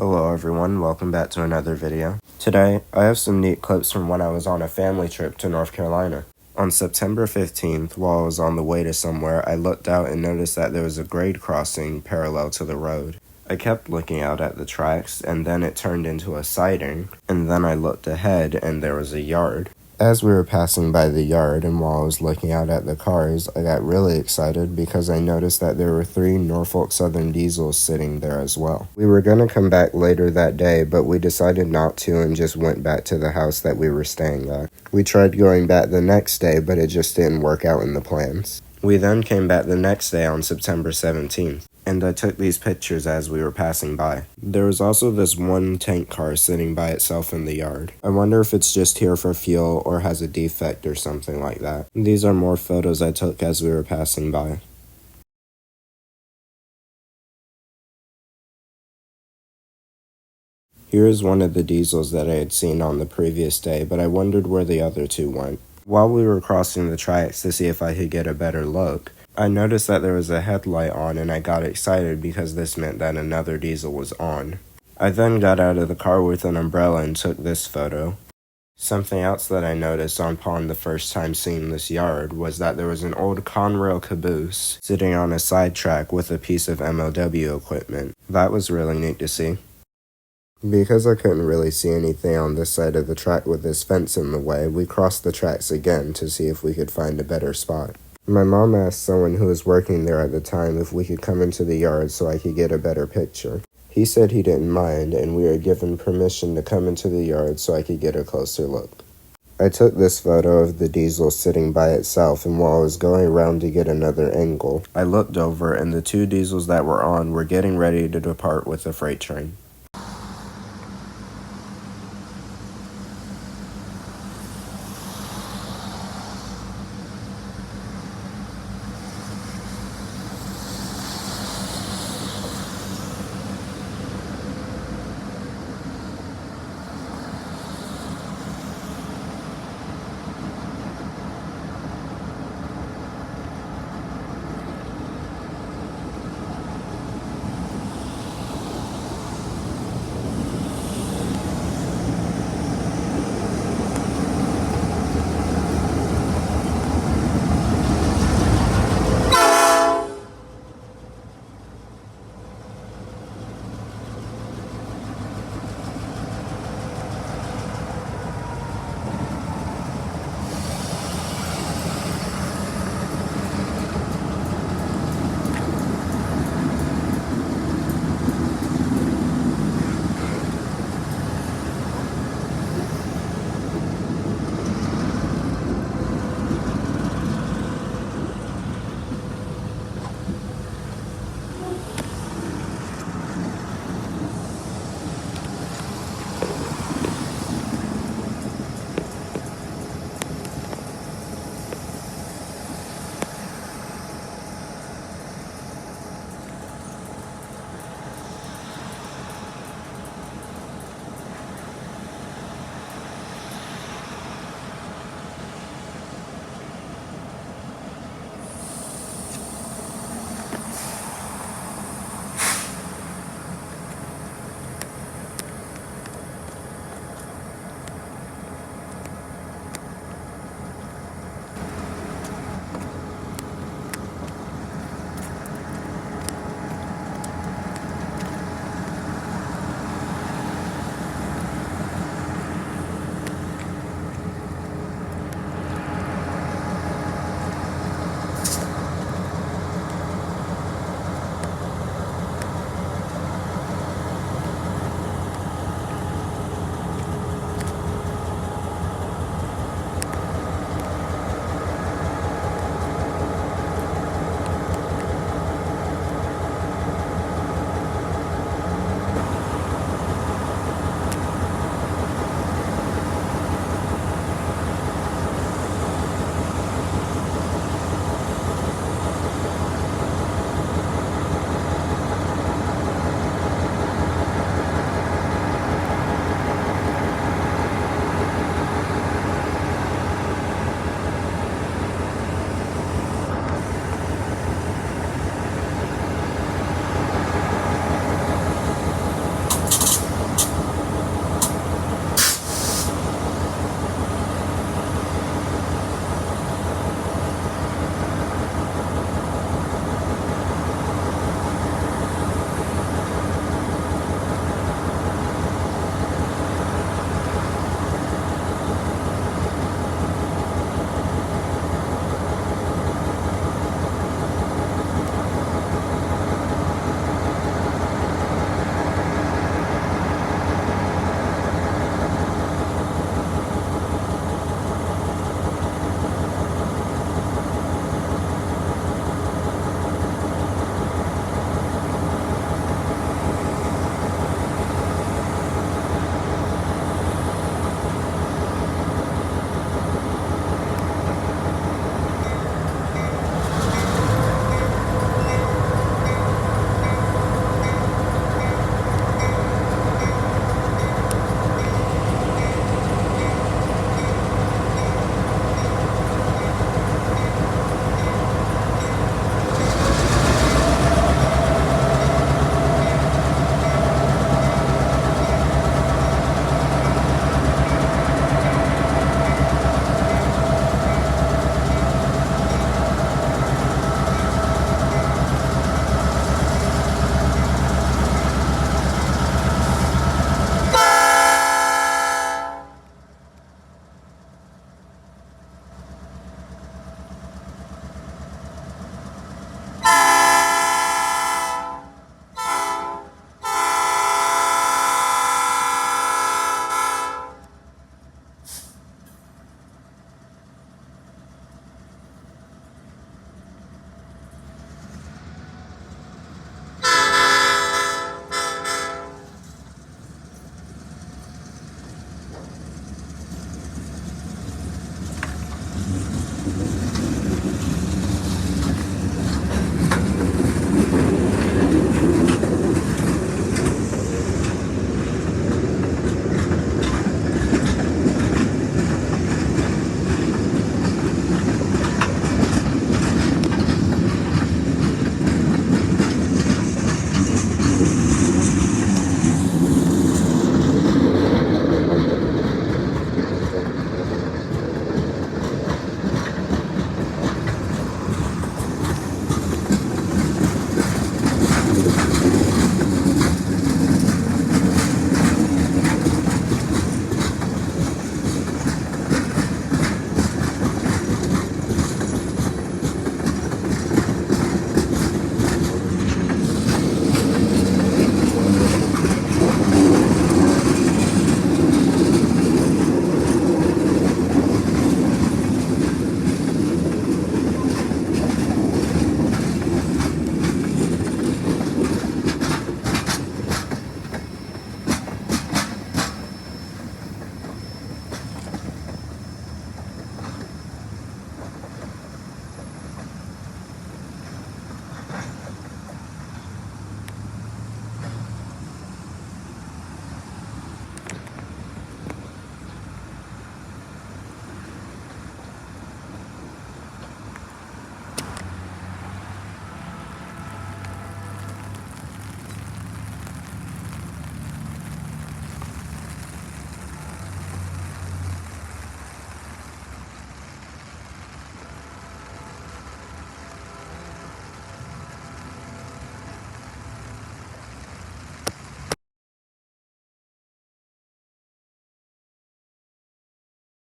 Hello everyone, welcome back to another video. Today, I have some neat clips from when I was on a family trip to North Carolina. On September 15th, while I was on the way to somewhere, I looked out and noticed that there was a grade crossing parallel to the road. I kept looking out at the tracks, and then it turned into a siding, and then I looked ahead and there was a yard. As we were passing by the yard and while I was looking out at the cars, I got really excited because I noticed that there were 3 Norfolk Southern diesels sitting there as well. We were going to come back later that day, but we decided not to and just went back to the house that we were staying at. We tried going back the next day, but it just didn't work out in the plans. We then came back the next day on September 17th. And I took these pictures as we were passing by. There was also this one tank car sitting by itself in the yard. I wonder if it's just here for fuel or has a defect or something like that. These are more photos I took as we were passing by. Here is one of the diesels that I had seen on the previous day, but I wondered where the other 2 went. While we were crossing the tracks to see if I could get a better look, I noticed that there was a headlight on and I got excited because this meant that another diesel was on. I then got out of the car with an umbrella and took this photo. Something else that I noticed upon the first time seeing this yard was that there was an old Conrail caboose sitting on a sidetrack with a piece of MLW equipment. That was really neat to see. Because I couldn't really see anything on this side of the track with this fence in the way, we crossed the tracks again to see if we could find a better spot. My mom asked someone who was working there at the time if we could come into the yard so I could get a better picture. He said he didn't mind, and we were given permission to come into the yard so I could get a closer look. I took this photo of the diesel sitting by itself, and while I was going around to get another angle, I looked over and the 2 diesels that were on were getting ready to depart with the freight train.